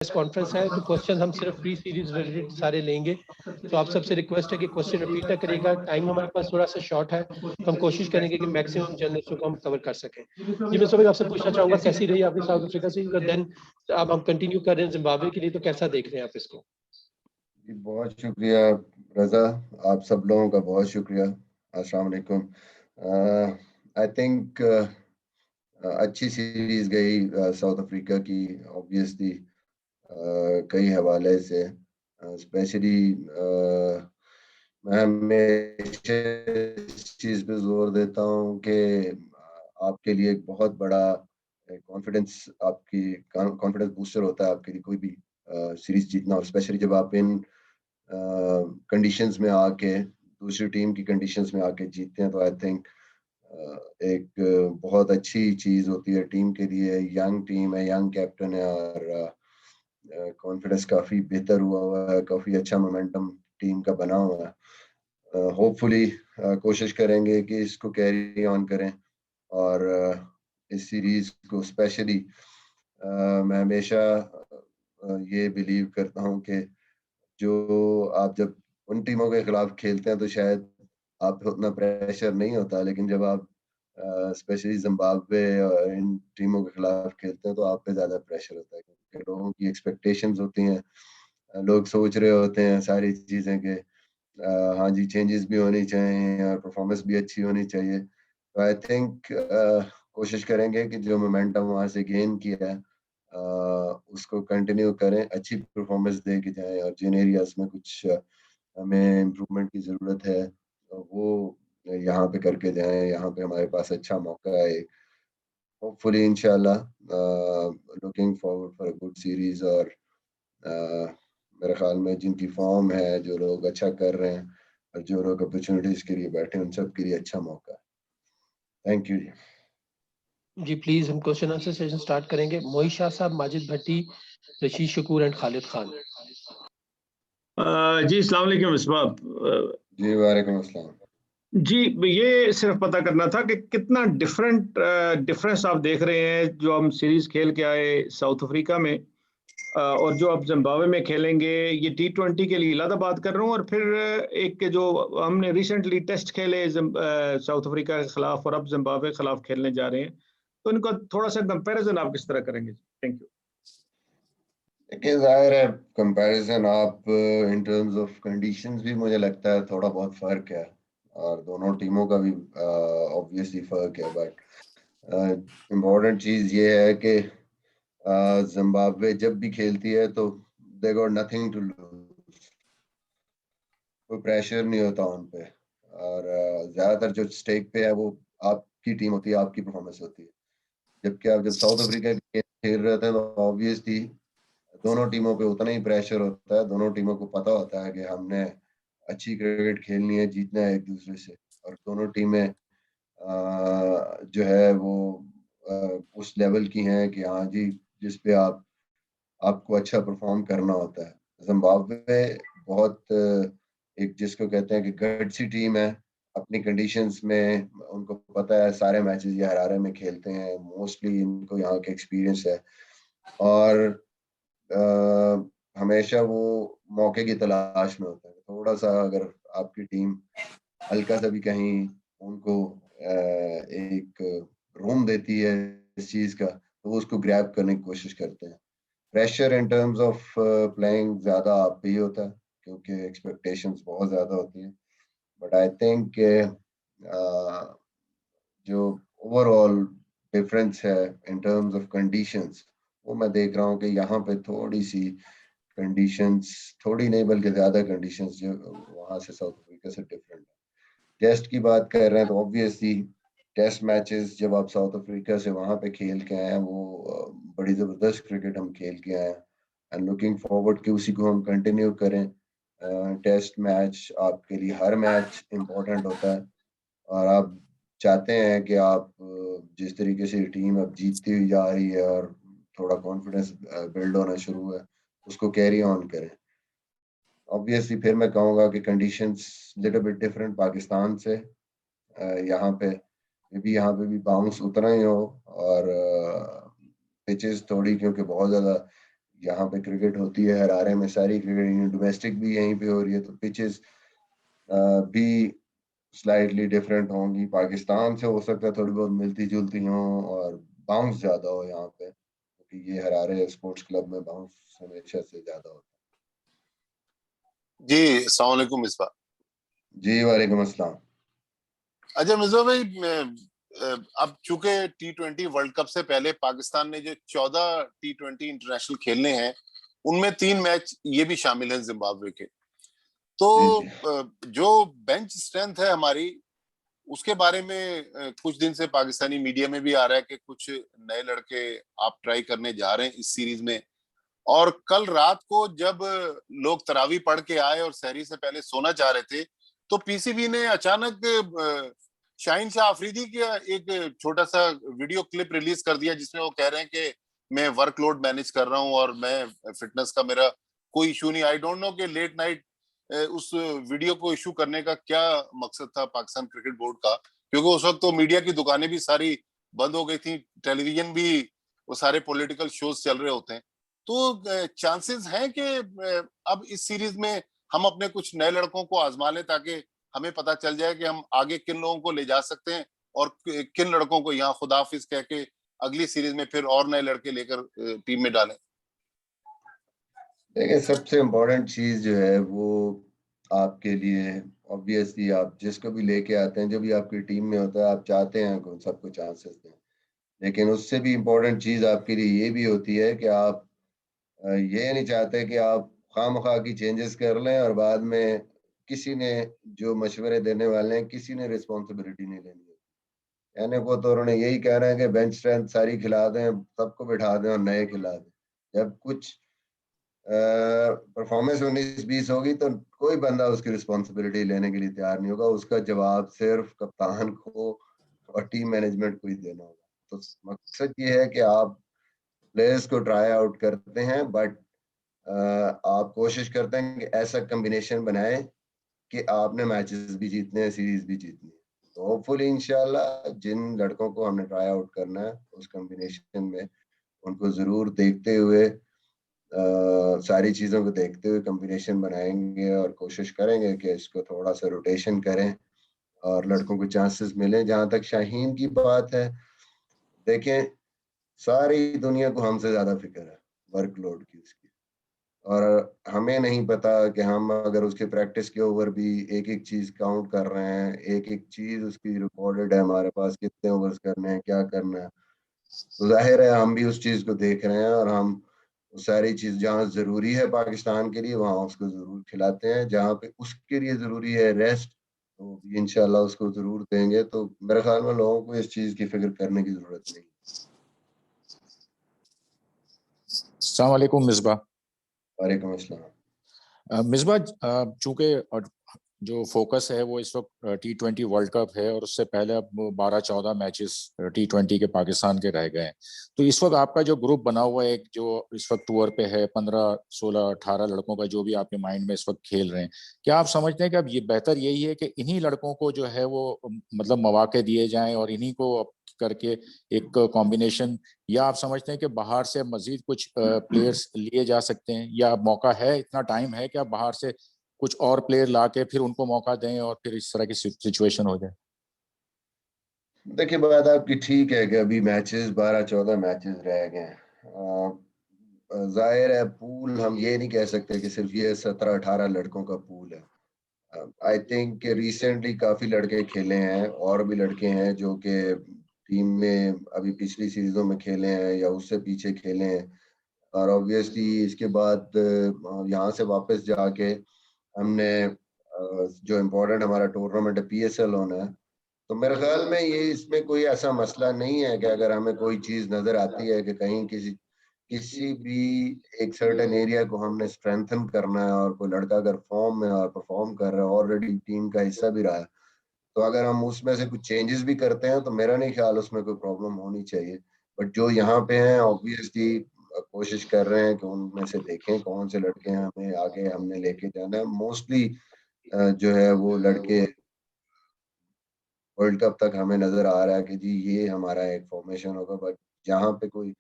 Conference है तो question हम सिर्फ प्री सीरीज रिलेटेड सारे लेंगे। तो आप सबसे रिक्वेस्ट है कि क्वेश्चन रिपीट ना करेगा। टाइम हमारे पास थोड़ा सा शॉर्ट है तो हम कोशिश करेंगे कि मैक्सिमम जर्नलिस्टों को हम कवर कर सकें। जी मैं सभी आपसे पूछना चाहूंगा कैसी रही आपकी साउथ अफ्रीका से, देन अब हम कंटिन्यू कर रहे हैं जिम्बाब्वे के लिए, तो कैसा देख रहे हैं आप इसको? जी बहुत शुक्रिया रजा, आप सब लोगों का बहुत शुक्रिया। अस्सलाम वालेकुम। आई थिंक अच्छी सीरीज गई साउथ अफ्रीका की, ऑब्वियसली कई हवाले से। स्पेशली मैं हमेशा इस चीज़ पे जोर देता हूँ कि आपके लिए एक बहुत बड़ा कॉन्फिडेंस, आपकी कॉन्फिडेंस बूस्टर होता है आपके लिए कोई भी सीरीज जीतना, और स्पेशली जब आप इन कंडीशंस में आके दूसरी टीम की कंडीशंस में आके जीतते हैं, तो आई थिंक एक बहुत अच्छी चीज़ होती है टीम के लिए। यंग टीम है, यंग कैप्टन है, और कॉन्फिडेंस काफ़ी बेहतर हुआ है, काफ़ी अच्छा मोमेंटम टीम का बना हुआ है। होपफुली कोशिश करेंगे कि इसको कैरी ऑन करें, और इस सीरीज को स्पेशली मैं हमेशा ये बिलीव करता हूँ कि जो आप जब उन टीमों के खिलाफ खेलते हैं तो शायद आप पे उतना प्रेशर नहीं होता, लेकिन जब आप स्पेशली जिम्बाब्वे और इन टीमों के खिलाफ खेलते हैं तो आप पे ज़्यादा प्रेशर होता है, क्योंकि लोगों की एक्सपेक्टेशंस होती हैं। लोग सोच रहे होते हैं सारी चीज़ें कि हाँ जी, चेंजेस भी होनी चाहिए और परफॉर्मेंस भी अच्छी होनी चाहिए। तो आई थिंक कोशिश करेंगे कि जो मोमेंटम वहाँ से गेन किया है उसको कंटिन्यू करें, अच्छी परफॉर्मेंस दे के जाएँ, और जिन एरियाज़ में कुछ हमें इम्प्रूवमेंट की ज़रूरत है वो यहाँ पे करके जाएँ। यहाँ पे हमारे पास अच्छा मौका है। होपफुली इंशाल्लाह looking forward for a good series, और मेरे ख्याल में जिनकी फॉर्म है, जो लोग अच्छा कर रहे हैं और जो लोग अपॉर्चुनिटीज़ के लिए बैठे हैं, उन सब के लिए अच्छा मौका है। थैंक यू जी। जी प्लीज हम क्वेश्चन आंसर सेशन स्टार्ट करेंगे। मोहित शाह साहब, माजिद भट्टी, रशीद शकूर एंड खालिद खान। जी अस्सलाम वालेकुम इसबाब। जी वालेकुम अस्सलाम। जी ये सिर्फ पता करना था कि कितना डिफरेंस आप देख रहे हैं जो हम सीरीज खेल के आए साउथ अफ्रीका में, और जो आप जिम्बाब्वे में खेलेंगे। ये T20 के लिए अलग बात कर रहा हूँ, और फिर एक जो हमने रिसेंटली टेस्ट खेले साउथ अफ्रीका के खिलाफ और अब जिम्बाब्वे के खिलाफ खेलने जा रहे हैं, तो इनका थोड़ा सा कंपैरिजन आप किस तरह करेंगे? Thank you. देखिए ज़ाहिर है कंपैरिजन आप इन टर्म्स ऑफ कंडीशंस भी मुझे लगता है थोड़ा बहुत फ़र्क है, और दोनों टीमों का भी ऑब्वियसली फ़र्क है, बट इम्पोर्टेंट चीज़ ये है कि जिम्बाब्वे जब भी खेलती है तो they got nothing to lose, कोई प्रेशर नहीं होता उन पे, और ज़्यादातर जो स्टेक पे है वो आपकी टीम होती है, आपकी परफॉर्मेंस होती है। जबकि आप जब साउथ अफ्रीका के खेल रहे थे तो ऑब्वियसली दोनों टीमों पे उतना ही प्रेशर होता है। दोनों टीमों को पता होता है कि हमने अच्छी क्रिकेट खेलनी है, जीतना है एक दूसरे से, और दोनों टीमें जो है वो उस लेवल की हैं कि हाँ जी, जिस पे आपको अच्छा परफॉर्म करना होता है। जिम्बाब्वे बहुत एक जिसको कहते हैं कि गट्सी टीम है। अपनी कंडीशंस में उनको पता है सारे मैचेस ये हरारे में खेलते हैं, मोस्टली इनको यहाँ के एक्सपीरियंस है, और हमेशा वो मौके की तलाश में होता है। थोड़ा सा अगर आपकी टीम हल्का सा भी कहीं उनको एक रूम देती है इस चीज़ का, तो वो उसको ग्रैब करने की कोशिश करते हैं। Pressure in terms of playing ज़्यादा आप पे ही होता है, क्योंकि एक्सपेक्टेशंस बहुत ज़्यादा होती हैं। बट आई थिंक जो ओवरऑल डिफरेंस है इन टर्म्स ऑफ कंडीशंस, वो मैं देख रहा हूँ कि यहाँ पे थोड़ी सी कंडीशंस, थोड़ी नहीं बल्कि ज़्यादा कंडीशंस जो वहाँ से साउथ अफ्रीका से डिफरेंट है। टेस्ट की बात कर रहे हैं तो ऑब्वियसली टेस्ट मैचेस जब आप साउथ अफ्रीका से वहाँ पे खेल के आए हैं, वो बड़ी ज़बरदस्त क्रिकेट हम खेल के आए हैं, एंड लुकिंग फॉरवर्ड कि उसी को हम कंटिन्यू करें। टेस्ट मैच आपके लिए हर मैच इम्पोर्टेंट होता है, और आप चाहते हैं कि आप जिस तरीके से टीम अब जीतती हुई जा रही है और थोड़ा कॉन्फिडेंस बिल्ड होना शुरू है, उसको कैरी ऑन करें। ऑब्वियसली फिर मैं कहूँगा कि conditions little bit different Pakistan से। यहाँ पे यहाँ पे भी बाउंस उतना ही हो, और पिचेस थोड़ी क्योंकि बहुत ज़्यादा यहाँ पे क्रिकेट होती है, हरारे में सारी क्रिकेट, डोमेस्टिक भी यहीं पे हो रही है, तो पिचेस भी स्लाइटली डिफरेंट होंगी। पाकिस्तान से हो सकता है थोड़ी बहुत मिलती जुलती हों और बाउंस ज्यादा हो यहाँ पे, क्योंकि ये हरारे स्पोर्ट्स क्लब में बाउंस हमेशा से ज्यादा होता जी अस्सलाम वालेकुम मिसबा। है। जी वालेकुम अस्सलाम। अच्छा मिसबा भाई, अब चूंकि T20 वर्ल्ड कप से पहले पाकिस्तान ने जो 14 T20 इंटरनेशनल खेलने हैं, उनमें 3 मैच ये भी शामिल हैं जिम्बाब्वे के। तो जी जी जो बेंच स्ट्रेंथ है हमारी, उसके बारे में कुछ दिन से पाकिस्तानी मीडिया में भी आ रहा है कि कुछ नए लड़के आप ट्राई करने जा रहे हैं इस सीरीज में। और कल रात को जब लोग तरावी पढ़ के आए और सहरी से पहले सोना चाह रहे थे, तो पीसीबी ने अचानक शाहीन शाह अफरीदी का एक छोटा सा वीडियो क्लिप रिलीज कर दिया, जिसमें वो कह रहे हैं कि मैं वर्कलोड मैनेज कर रहा हूं और मैं फिटनेस का मेरा कोई इशू नहीं। आई डोंट नो कि लेट नाइट उस वीडियो को इशू करने का क्या मकसद था पाकिस्तान क्रिकेट बोर्ड का, क्योंकि उस वक्त तो मीडिया की दुकानें भी सारी बंद हो गई थी, टेलीविजन भी, वो सारे पॉलिटिकल शोज चल रहे होते हैं। तो चांसेस हैं कि अब इस सीरीज में हम अपने कुछ नए लड़कों को आजमा लें, ताकि हमें पता चल जाए कि हम आगे किन लोगों को ले जा सकते हैं और किन लड़कों को यहाँ खुदा हाफिज कह के अगली सीरीज में फिर और नए लड़के लेकर टीम में डालें। देखिए, सबसे इम्पोर्टेंट चीज जो है वो आपके लिए, ऑब्वियसली आप जिसको भी लेके आते हैं, जो भी आपकी टीम में होता है, आप चाहते हैं कि सबको चांसेस दें, लेकिन उससे भी इम्पोर्टेंट चीज आपके लिए ये भी होती है कि आप ये नहीं चाहते कि आप खामखा की चेंजेस कर लें और बाद में किसी ने, जो मशवरे देने वाले हैं, किसी ने रिस्पॉन्सिबिलिटी नहीं लेनी है। कहने को तो उन्होंने यही कह रहे हैं कि बेंच स्ट्रेंथ सारी खिला दें, सबको बिठा दें और नए खिला दें। जब कुछ परफॉर्मेंस 19-20 होगी तो कोई बंदा उसकी रिस्पॉन्सिबिलिटी लेने के लिए तैयार नहीं होगा। उसका जवाब सिर्फ कप्तान को और टीम मैनेजमेंट को ही देना होगा। तो मकसद ये है कि आप प्लेयर्स को ट्राई आउट करते हैं, बट आप कोशिश करते हैं कि ऐसा कम्बिनेशन बनाए कि आपने मैचेस भी जीतने हैं, सीरीज भी जीतनी है। तो होपफुली इंशाल्लाह जिन लड़कों को हमने ट्राई आउट करना है उस कम्बिनेशन में, उनको जरूर देखते हुए, सारी चीज़ों को देखते हुए कम्बिनेशन बनाएंगे और कोशिश करेंगे कि इसको थोड़ा सा रोटेशन करें और लड़कों को चांसेस मिले। जहाँ तक शाहीन की बात है, देखें, सारी दुनिया को हमसे ज़्यादा फिक्र है वर्कलोड की उसकी, और हमें नहीं पता कि हम अगर उसके प्रैक्टिस के ओवर भी एक एक चीज़ काउंट कर रहे हैं, एक एक चीज़ उसकी रिकॉर्डेड है हमारे पास, कितने ओवर्स करने हैं, क्या करना है। तो जाहिर है हम भी उस चीज़ को देख रहे हैं और हम सारी चीज़ जहाँ ज़रूरी है पाकिस्तान के लिए वहाँ उसको ज़रूर खिलाते हैं। जहाँ पे उसके लिए ज़रूरी है रेस्ट, तो इंशाल्लाह उसको ज़रूर देंगे। तो मेरे ख्याल में लोगों को इस चीज़ की फिक्र करने की ज़रूरत नहीं। अस्सलाम वालेकुम मिसबा। वालेकुम अस्सलाम। मिसबा, चूंकि जो फोकस है वो इस वक्त T20 वर्ल्ड कप है और उससे पहले अब 12-14 मैचेस T20 के पाकिस्तान के रह गए हैं, तो इस वक्त आपका जो ग्रुप बना हुआ है, एक जो इस वक्त टूर पे है, 15, 16, 18 लड़कों का जो भी आपके माइंड में इस वक्त खेल रहे हैं, क्या आप समझते हैं कि अब ये बेहतर यही है कि इन्हीं लड़कों को जो है वो मतलब मौके दिए जाएं और इन्हीं को करके एक कॉम्बिनेशन, या आप समझते हैं कि बाहर से मजीद कुछ प्लेयर्स लिए जा सकते हैं, या मौका है, इतना टाइम है कि आप बाहर से कुछ और प्लेयर लाके फिर उनको मौका दें और फिर इस तरह की सिचुएशन हो जाए? देखिए, बात आपकी ठीक है कि अभी मैचेस 12-14 मैचेस रह गए हैं। जाहिर है पूल हम ये नहीं कह सकते कि सिर्फ ये 17-18 लड़कों का पूल है। आई थिंक रिसेंटली काफी लड़के खेले हैं और भी लड़के हैं जो कि टीम में अभी पिछली सीरीजों में खेले हैं या उससे पीछे खेले हैं, और ऑब्वियसली इसके बाद यहाँ से वापस जाके हमने जो इम्पोर्टेंट हमारा टूर्नामेंट है PSL होना है। तो मेरे ख्याल में ये इसमें कोई ऐसा मसला नहीं है कि अगर हमें कोई चीज नजर आती है कि कहीं किसी किसी भी एक सर्टेन एरिया को हमने स्ट्रेंथन करना है और कोई लड़का अगर फॉर्म में और परफॉर्म कर रहा है, ऑलरेडी टीम का हिस्सा भी रहा है, तो अगर हम उसमें से कुछ चेंजेस भी करते हैं तो मेरा नहीं ख्याल उसमें कोई प्रॉब्लम होनी चाहिए। बट जो यहाँ पे हैं ऑब्वियसली कोशिश कर रहे हैं कि उनमें से देखें कौन से लड़के हैं हमें आगे हमने लेके जाना है। मोस्टली जो है वो लड़के वर्ल्ड कप तक हमें नजर आ रहा है कि जी ये हमारा एक फॉर्मेशन होगा, बट जहाँ पे कोई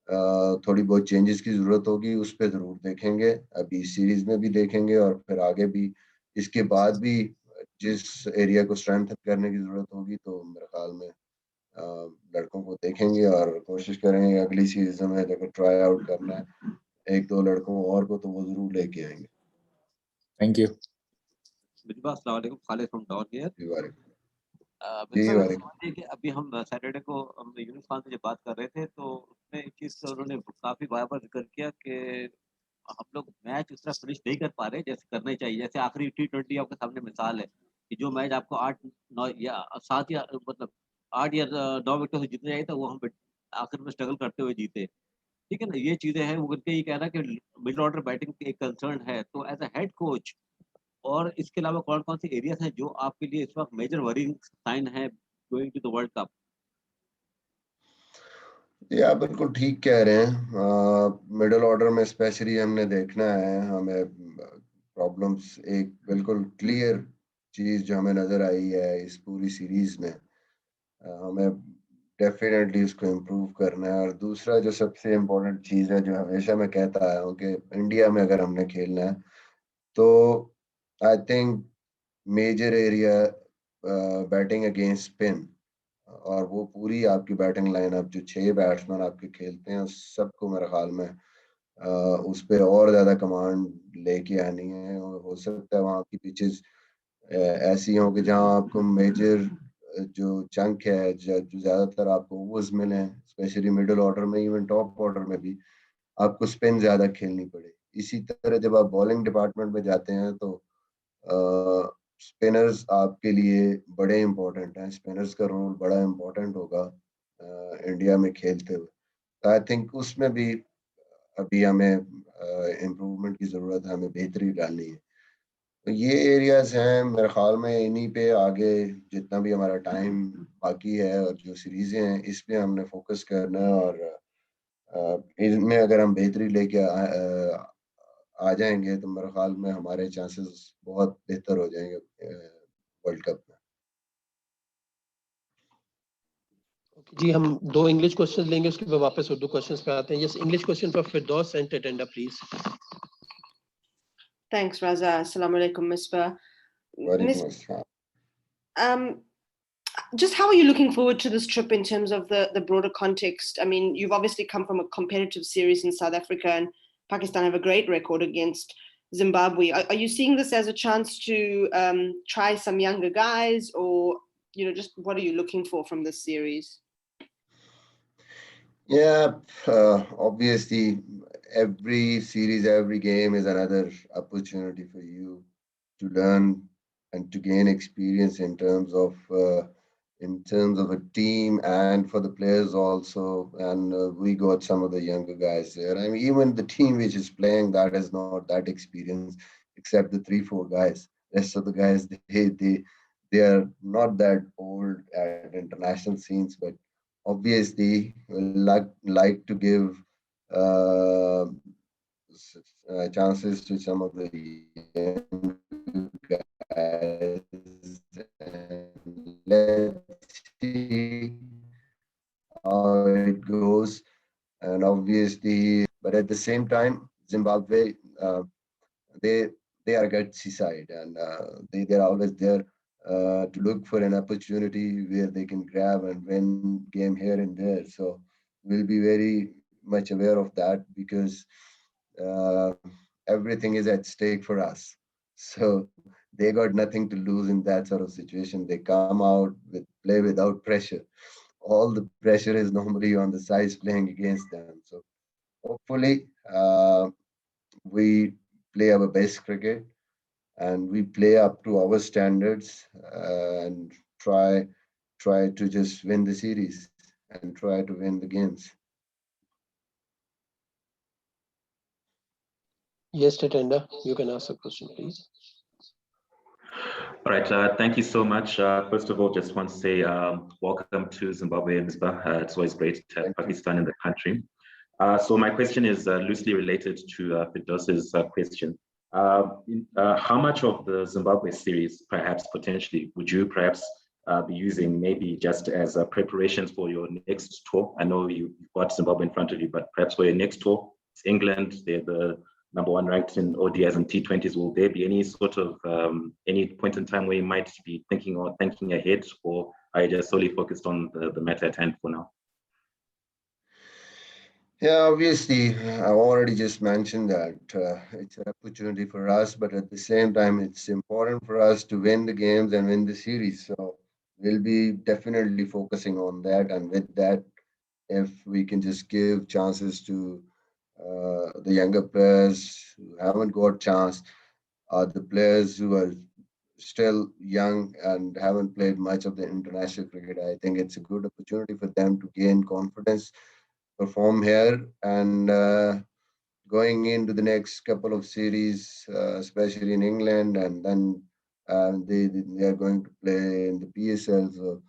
थोड़ी बहुत चेंजेस की जरूरत होगी, उस पर जरूर देखेंगे, अभी सीरीज में भी देखेंगे और फिर आगे भी इसके बाद भी जिस एरिया को स्ट्रेंथन करने की जरूरत होगी तो मेरे ख्याल में लड़कों को देखेंगे और कोशिश करेंगे अगली सीरीज में अगर ट्राई आउट करना है एक दो लड़कों और को तो वो जरूर लेके आएंगे। Thank you. मिसबा, अस्सलाम वालेकुम, खालिद फ्रॉम डाउन हियर। जी वालेकुम। मिसबा, मेरा सवाल है कि अभी हम सैटरडे को हम यूनुस खान से जब बात कर रहे थे तो उसमें एक चीज़ उन्होंने काफ़ी बार जिक्र किया कि हम लोग मैच उस तरह फिनिश नहीं कर पा रहे जैसे करना चाहिए। जैसे आखिरी T20 आपके सामने मिसाल है कि जो मैच आपको 8-9 या 7 या मतलब 8 या 9 विकेटों से जीतना चाहिए था, वो हम आखिर में स्ट्रगल करते हुए जीते। ठीक है ना? ये चीज़ें हैं, वो उनका ये कहना है कि मिडल ऑर्डर बैटिंग की एक कंसर्न है। तो एज़ अ हेड कोच और इसके अलावा कौन-कौन से एरियाज़ हैं जो आपके लिए इस वक़्त मेजर वरीइंग साइन है going to the world cup? या बिल्कुल ठीक कह रहे हैं, मिडिल ऑर्डर में स्पेशली हमने देखना है, हमें प्रॉब्लम्स एक बिल्कुल क्लियर चीज जो हमें नजर आई है इस पूरी सीरीज में, हमें डेफिनेटली उसको इम्प्रूव करना है। और दूसरा जो सबसे इम्पोर्टेंट चीज है जो हमेशा मैं कहता आया हूँ कि इंडिया में अगर हमने खेलना है तो I think major area batting against spin, और वो पूरी आपकी बैटिंग लाइनअप जो 6 बैट्समैन आपके खेलते हैं उस सबको मेरे ख्याल में उस पे और ज्यादा कमांड लेके आनी है। और हो सकता है वहाँ की पिचेस ऐसी हों कि जहाँ आपको मेजर जो चंक है जो ज्यादातर आपको ओवर्स मिले, स्पेशली मिडिल ऑर्डर में, इवन टॉप ऑर्डर में भी आपको स्पिन ज्यादा खेलनी पड़े। इसी तरह जब आप बॉलिंग डिपार्टमेंट में जाते हैं तो स्पिनर्स आपके लिए बड़े इम्पोर्टेंट हैं, स्पिनर्स का रोल बड़ा इम्पोर्टेंट होगा इंडिया में खेलते हुए। आई थिंक उसमें भी अभी हमें इम्प्रूवमेंट की ज़रूरत है, हमें बेहतरी डालनी है। तो ये एरियाज हैं मेरे ख्याल में, इन्हीं पे आगे जितना भी हमारा टाइम बाकी है और जो सीरीज़ें हैं इस पे हमने फोकस करना है। और इनमें अगर हम बेहतरी लेके आ जाएंगे तो मेरे ख्याल में हमारे चांसेस बहुत बेहतर हो जाएंगे वर्ल्ड कप में। जी हम 2 इंग्लिश क्वेश्चंस लेंगे, उसके बाद वापस उर्दू क्वेश्चंस पे आते हैं। Yes, English question for Firdous and Tatenda please. Thanks, Raza. Assalamu alaikum, Misbah. वालेकुम अस्सलाम। Just how are you looking forward to this trip in terms of the broader context? I mean, you've obviously come from a competitive series in South Africa, and Pakistan have a great record against Zimbabwe. Are you seeing this as a chance to try some younger guys, or just what are you looking for from this series? Yeah, obviously, every series, every game is another opportunity for you to learn and to gain experience in terms of a team and for the players also. And we got some of the younger guys there. I mean, even the team which is playing that is not that experienced, except the 3-4 guys. Rest of the guys, they are not that old at international scenes, but obviously like to give uh, chances to some of the young guys, and let's see how it goes. And obviously, but at the same time, Zimbabwe, they they are a gutsy side, and they're always there to look for an opportunity where they can grab and win game here and there. So we'll be very much aware of that because uh, everything is at stake for us. So they got nothing to lose in that sort of situation. They come out with play without pressure. All the pressure is normally on the sides playing against them. So hopefully we play our best cricket and we play up to our standards and try to just win the series and try to win the games. Yes, Tetenda, you can ask a question, please. All right, thank you so much. First of all, just want to say welcome to Zimbabwe, Misbah. It's always great to have Pakistan in the country. So my question is loosely related to Firdos's question. How much of the Zimbabwe series, perhaps potentially, would you perhaps be using maybe just as preparations for your next tour? I know you've got Zimbabwe in front of you, but perhaps for your next tour, it's England, they're the #1 ranked in ODIs and T20s. Will there be any sort of, any point in time where you might be thinking ahead, or are you just solely focused on the matter at hand for now? Yeah, obviously, I already just mentioned that it's an opportunity for us, but at the same time, it's important for us to win the games and win the series. So we'll be definitely focusing on that. And with that, if we can just give chances to the younger players who haven't got chance, the players who are still young and haven't played much of the international cricket, I think it's a good opportunity for them to gain confidence, perform here, and going into the next couple of series, especially in England, and then they are going to play in the PSL. So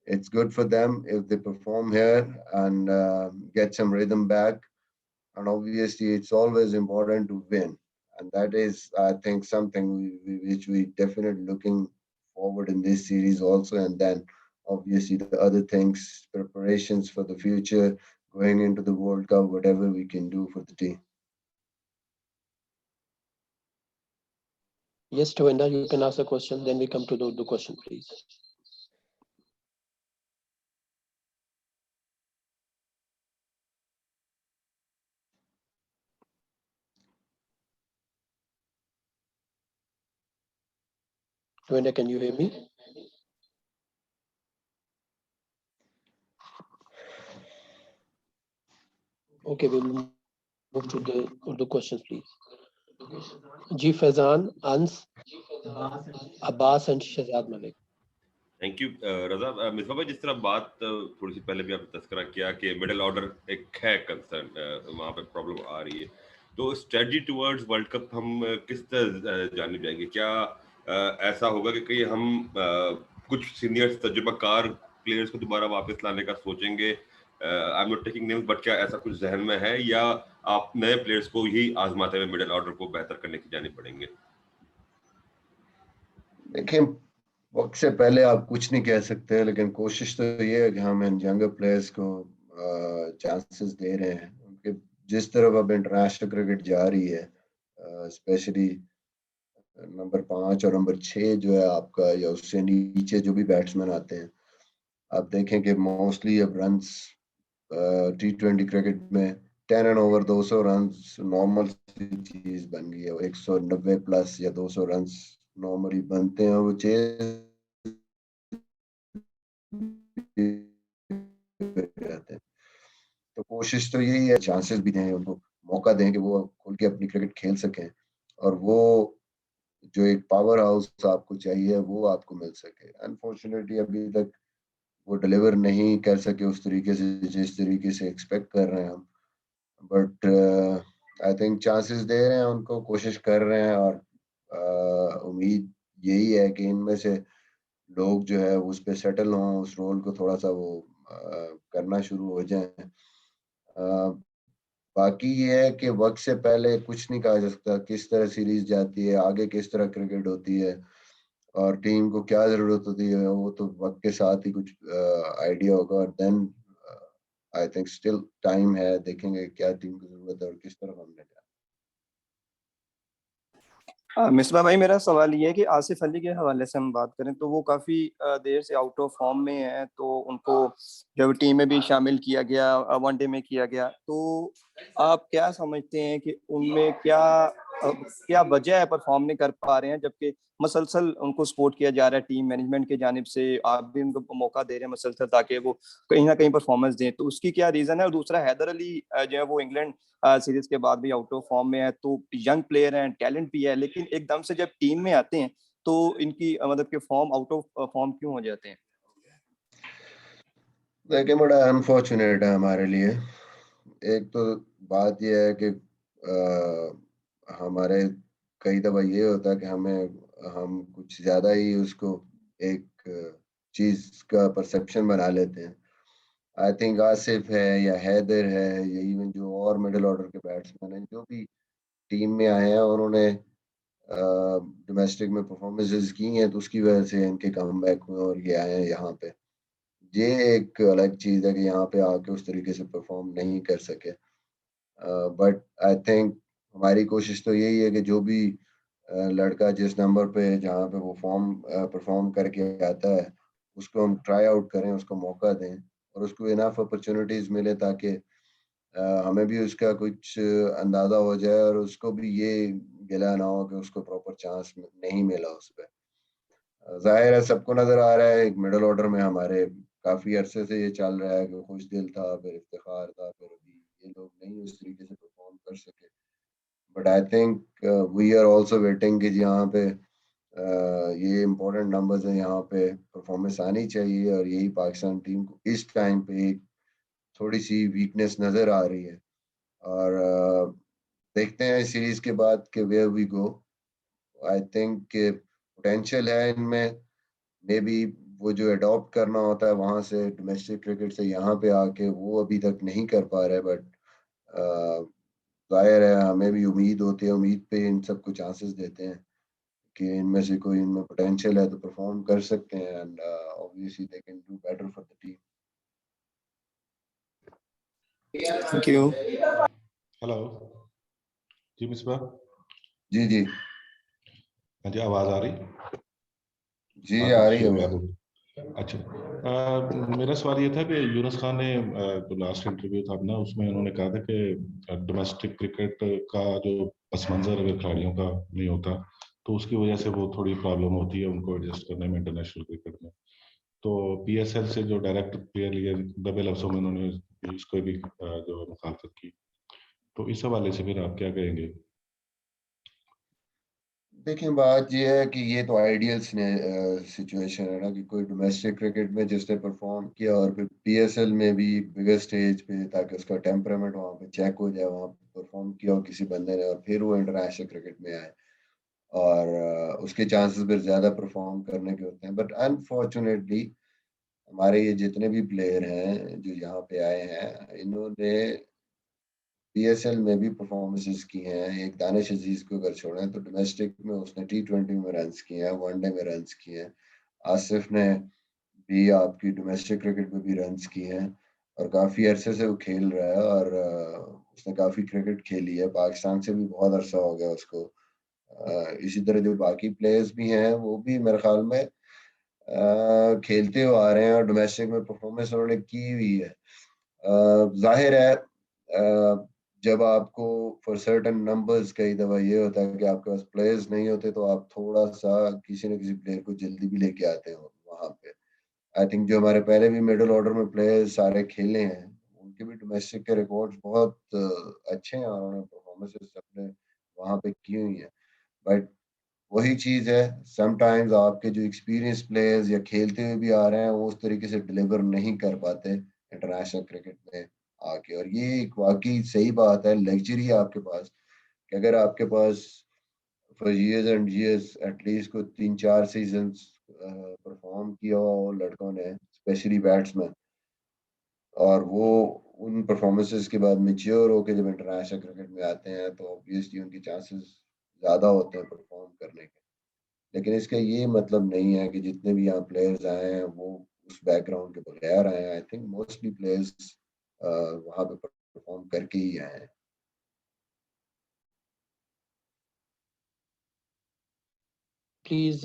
it's good for them if they perform here and get some rhythm back. And obviously, it's always important to win, and that is, I think, something which we definitely looking forward in this series also. And then obviously the other things, preparations for the future, going into the World Cup, whatever we can do for the team. Yes, Tawanda, you can ask a question, then we come to the question, please. Tawanda, can you hear me? Okay, we'll move to the questions, please. Ji Faizan, Ans, Abbas and Shahzad Malik. Thank you Raza. Misbah भाई, जिस तरह बात थोड़ी सी पहले भी आपने तस्करा किया कि मिडिल ऑर्डर एक है कंसर्न, वहाँ पे प्रॉब्लम आ रही है, तो स्ट्रेटजी टुवर्ड्स वर्ल्ड कप हम किस तरह जाने जाएंगे? क्या ऐसा होगा कि कहीं हम कुछ सीनियर तजुर्बाकार प्लेयर्स को दोबारा वापस लाने का सोचेंगे? I am not taking names, but क्या ऐसा कुछ जहन में है, या आप नए प्लेयर्स को ही आजमाते हुए मिडिल ऑर्डर को बेहतर करने की जाने पड़ेंगे? देखिए, वक्त से पहले आप कुछ नहीं कह सकते, लेकिन कोशिश तो ये है कि हम इन यंगर प्लेयर्स को चांसेस दे रहे हैं, क्योंकि जिस तरफ अब इंटरनेशनल क्रिकेट जा रही है, स्पेशली नंबर 5 और नंबर 6 जो है आपका, या उससे नीचे जो भी बैट्समैन आते हैं, आप देखें कि मोस्टली अब रन्स T20 क्रिकेट में 10 एंड ओवर 200 रन्स नॉर्मल चीज बन गई है। 190 प्लस या 200 रन्स नॉर्मली बनते हैं, वो चेज रहते हैं। तो कोशिश तो यही है, चांसेस भी दें उनको, मौका दें कि वो खुल के अपनी क्रिकेट खेल सकें, और वो जो एक पावर हाउस आपको चाहिए वो आपको मिल सके। अनफॉर्चुनेटली अभी तक वो डिलीवर नहीं कर सके उस तरीके से जिस तरीके से एक्सपेक्ट कर रहे हैं हम, बट आई थिंक चांसेस दे रहे हैं उनको, कोशिश कर रहे हैं, और उम्मीद यही है कि इनमें से लोग जो है उस पे सेटल हों, उस रोल को थोड़ा सा वो करना शुरू हो जाएं। बाकी ये है कि वक्त से पहले कुछ नहीं कहा जा सकता, किस तरह सीरीज जाती है, आगे किस तरह क्रिकेट होती है, और टीम को क्या जरूरत होती है, वो तो वक्त के साथ ही कुछ आइडिया होगा। और then I think still time है, देखेंगे क्या टीम की जरूरत है और किस तरह हमने जाना। मिसबा भाई, मेरा सवाल ये है कि आसिफ अली के हवाले से हम बात करें तो वो काफ़ी देर से आउट ऑफ फॉर्म में है, तो उनको जब टीम में भी शामिल किया गया, वनडे में किया गया, तो आप क्या समझते हैं कि उनमें क्या वजह है परफॉर्म नहीं कर पा रहे हैं, जबकि मसलसल उनको सपोर्ट किया जा रहा है टीम मैनेजमेंट की जानिब से, आप भी उनको मौका दे रहे हैं मसलसल ताकि वो कहीं ना कहीं परफॉर्मेंस दें, तो उसकी क्या रीज़न है? और दूसरा, हैदर अली जो है वो इंग्लैंड सीरीज के बाद भी आउट ऑफ फॉर्म में है, तो यंग प्लेयर हैं, टैलेंट भी है, लेकिन एकदम से जब टीम में आते हैं तो इनकी मतलब कि फॉर्म आउट ऑफ फॉर्म क्यों हो जाते हैं? देखिए, बड़ा अनफॉर्चुनेट है हमारे लिए। एक तो बात यह है कि हमारे कई दफा ये होता है कि हम कुछ ज्यादा ही उसको एक चीज का परसेप्शन बना लेते हैं। आई थिंक आसिफ है या हैदर है या इवन जो और मिडिल ऑर्डर के बैट्समैन हैं जो भी टीम में आए हैं, उन्होंने डोमेस्टिक में परफॉर्मेंसेस की हैं तो उसकी वजह से इनके कमबैक हुए और ये आए हैं यहाँ पे। ये एक अलग चीज़ है कि यहाँ पे आके उस तरीके से परफॉर्म नहीं कर सके। बट आई थिंक हमारी कोशिश तो यही है कि जो भी लड़का जिस नंबर पे जहाँ पे वो परफॉर्म करके आता है उसको हम ट्राई आउट करें, उसको मौका दें और उसको इनफ अपॉर्चुनिटीज मिले ताकि हमें भी उसका कुछ अंदाजा हो जाए और उसको भी ये गिला ना हो कि उसको प्रॉपर चांस नहीं मिला उस पर। जाहिर है सबको नजर आ रहा है एक मिडिल ऑर्डर में हमारे काफी अरसे से ये चल रहा है कि खुश दिल था, फिर इफ्तिखार था, फिर अभी ये लोग नहीं उस तरीके से परफॉर्म कर सके। But I think we are also waiting कि यहाँ पे ये इम्पोर्टेंट नंबर्स हैं, यहाँ पे परफॉर्मेंस आनी चाहिए और यही पाकिस्तान टीम को इस टाइम पे एक थोड़ी सी वीकनेस नजर आ रही है। और देखते हैं इस सीरीज के बाद कि where we go. I think potential है इनमें, मे बी वो जो अडॉप्ट करना होता है वहां से डोमेस्टिक क्रिकेट से यहाँ पे आके वो अभी तक नहीं कर पा रहे। बट जाहिर है हमें भी उम्मीद होती है, उम्मीद पे इन सबको चांसेस देते हैं कि इनमें से कोई इनमें पोटेंशियल है तो परफॉर्म कर सकते हैं and obviously they can do better for the team. Thank you. Hello जी मिसबा। जी जी हाँ जी, आवाज़ आ रही? जी हाँ, आ कुछ रही है। महबूब। अच्छा, मेरा सवाल ये था कि यूनुस खान ने जो लास्ट इंटरव्यू था अपना उसमें उन्होंने कहा था कि डोमेस्टिक क्रिकेट का जो पस मंजर अगर खिलाड़ियों का नहीं होता तो उसकी वजह से वो थोड़ी प्रॉब्लम होती है उनको एडजस्ट करने में इंटरनेशनल क्रिकेट में। तो PSL से जो डायरेक्ट प्लेयर लिए दबे लफ्जों में उन्होंने इसको भी जो मुखालफत की, तो इस हवाले से फिर आप क्या कहेंगे? देखिए बात ये है कि ये तो आइडियल सिचुएशन है ना कि कोई डोमेस्टिक क्रिकेट में जिसने परफॉर्म किया और फिर PSL में भी बिगर स्टेज पे ताकि उसका टेम्परामेंट वहाँ पे चेक हो जाए, वहाँ पे परफॉर्म किया हो किसी बंदे ने और फिर वो इंटरनेशनल क्रिकेट में आए और उसके चांसेस फिर ज्यादा परफॉर्म करने के होते हैं। बट अनफॉर्चुनेटली हमारे ये जितने भी प्लेयर हैं जो यहाँ पे आए हैं इन्होंने PSL में भी परफॉर्मेंसेस की हैं। एक दानिश अजीज को अगर छोड़ें तो डोमेस्टिक में उसने T20 में रन्स किए हैं, वनडे में रन्स किए हैं। आसिफ ने भी आपकी डोमेस्टिक क्रिकेट में भी रन्स किए हैं और काफ़ी अरसे से वो खेल रहा है और उसने काफ़ी क्रिकेट खेली है। पाकिस्तान से भी बहुत अरसा हो गया उसको। इसी तरह जो बाकी प्लेयर्स भी हैं वो भी मेरे ख्याल में खेलते हुए आ रहे हैं और डोमेस्टिक में परफॉर्मेंस उन्होंने की हुई है। जाहिर है जब आपको फॉर सर्टेन नंबर्स कई दफा ये होता है कि आपके पास प्लेयर्स नहीं होते तो आप थोड़ा सा किसी न किसी प्लेयर को जल्दी भी लेके आते हो वहां पे। आई थिंक जो हमारे पहले भी मिडिल ऑर्डर में प्लेयर्स सारे खेले हैं उनके भी डोमेस्टिक के रिकॉर्ड्स बहुत अच्छे हैं और उन्होंने परफॉर्मेंसेस अपने वहां पे की हुई है। बट वही चीज है, समटाइम्स आपके जो एक्सपीरियंस प्लेयर्स या खेलते हुए भी आ रहे हैं वो उस तरीके से डिलीवर नहीं कर पाते इंटरनेशनल क्रिकेट में आके। और ये एक वाकई सही बात है, लग्जरी है आपके पास कि अगर आपके पास for years and years at least को 3-4 सीजन्स परफॉर्म किया हो लड़कों ने, स्पेशली बैट्समैन, और वो उन परफॉर्मेंसेस के बाद मेच्योर होकर जब इंटरनेशनल क्रिकेट में आते हैं तो ऑब्वियसली उनके चांसेस ज़्यादा होते हैं परफॉर्म करने के। लेकिन इसका ये मतलब नहीं है कि जितने भी यहाँ प्लेयर्स आए हैं वो उस बैकग्राउंड के बगैर आए हैं। आई थिंक मोस्टली प्लेयर्स वहाँ पे परफॉर्म करके ही आए हैं। प्लीज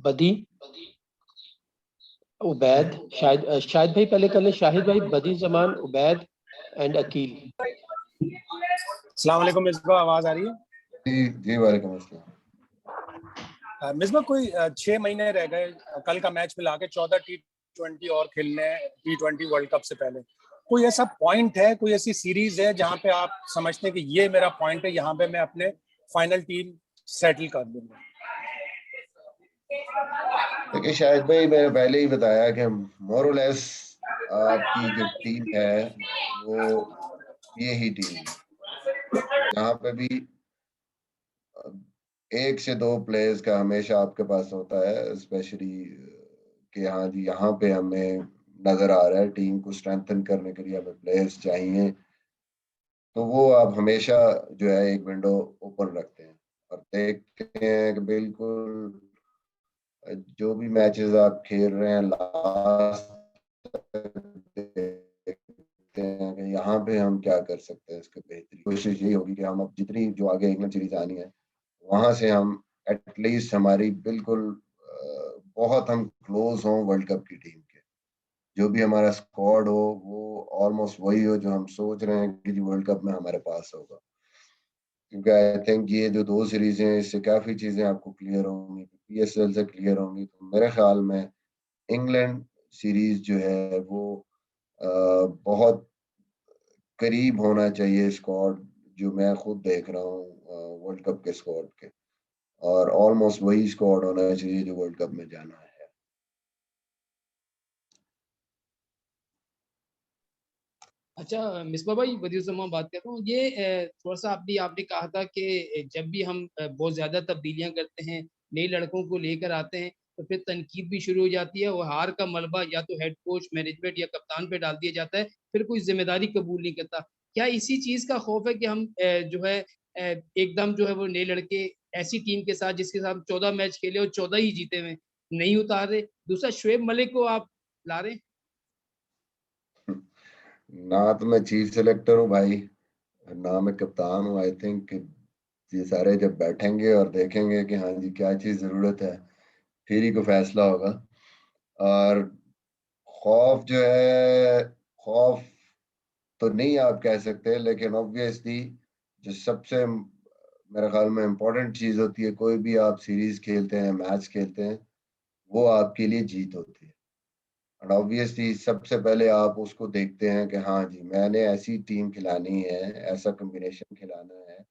बदी, उबैद, शाहिद भाई पहले कर ले। शाहिद भाई, बदी जमान, उबैद एंड अकील। अस्सलाम वालेकुम मिसबा, आवाज आ रही है? जी जी वालेकुम अस्सलाम। मिसबा कोई 6 महीने रह गए कल का मैच मिला के 14 T20 और खेलने हैं T20 वर्ल्ड कप से पहले। कोई ऐसा पॉइंट है, कोई ऐसी सीरीज है जहां पे आप समझते हैं कि ये मेरा पॉइंट है, यहाँ पे मैं अपने फाइनल टीम सेटल कर दूंगा? देखिए शाहिद भाई, मैंने पहले ही बताया कि मोर और लेस आपकी जो टीम है वो ये ही टीम है। यहाँ पे भी एक से दो प्लेयर्स का हमेशा आपके पास होता है, स्पेशली कि हाँ जी यहाँ पे हमें नजर आ रहा है टीम को स्ट्रेंथन करने के लिए हमें प्लेयर्स चाहिए, तो वो आप हमेशा जो है एक विंडो ओपन रखते हैं। और देखते हैं कि बिल्कुल जो भी मैचेस आप खेल रहे हैं लास्ट देखते हैं कि यहाँ पे हम क्या कर सकते हैं, इसके बेहतरी कोशिश यही होगी कि हम अब जितनी जो आगे इंग्लैंड सीरीज आनी है वहां से हम एटलीस्ट हमारी बिल्कुल बहुत हम क्लोज हों वर्ल्ड कप की टीम के, जो भी हमारा स्क्वाड हो वो ऑलमोस्ट वही हो जो हम सोच रहे हैं कि वर्ल्ड कप में हमारे पास होगा। क्योंकि आई थिंक ये जो 2 सीरीज हैं इससे काफी चीजें आपको क्लियर होंगी, पीएसएल से क्लियर होंगी। तो मेरे ख्याल में इंग्लैंड सीरीज जो है वो बहुत करीब होना चाहिए स्क्वाड जो मैं खुद देख रहा हूँ वर्ल्ड कप के स्क्वाड के, और ऑलमोस्ट वही स्क्वाड होना चाहिए जो वर्ल्ड कप में जाना है। अच्छा मिसबा भाई, बदियुर रहमान बात कर रहा हूँ। ये थोड़ा सा आपने कहा था कि जब भी हम बहुत ज्यादा तब्दीलियां करते हैं, नए लड़कों को लेकर आते हैं, तो फिर तनकीद भी शुरू हो जाती है और हार का मलबा या तो हेड कोच, मैनेजमेंट या कप्तान पे डाल दिया जाता है, फिर कोई जिम्मेदारी कबूल नहीं करता। क्या इसी चीज का खौफ है कि हम जो है एकदम जो है वो नए लड़के ऐसी टीम के साथ जिसके साथ 14 मैच खेले और 14 ही जीते हुए नहीं उतार रहे? दूसरा, शुएब मलिक को आप ला रहे हैं। ना तो मैं चीफ सेलेक्टर हूँ भाई, ना मैं कप्तान हूँ। आई थिंक ये सारे जब बैठेंगे और देखेंगे कि हाँ जी क्या चीज जरूरत है, फिर ही को फैसला होगा। और खौफ जो है, खौफ तो नहीं आप कह सकते, लेकिन ऑब्वियसली जो सबसे मेरे ख्याल में इम्पोर्टेंट चीज होती है, कोई भी आप सीरीज खेलते हैं, मैच खेलते हैं, वो आपके लिए जीत होती है। और ऑब्वियसली सबसे पहले आप उसको देखते हैं कि हाँ जी मैंने ऐसी टीम खिलानी है, ऐसा कॉम्बिनेशन खिलाना है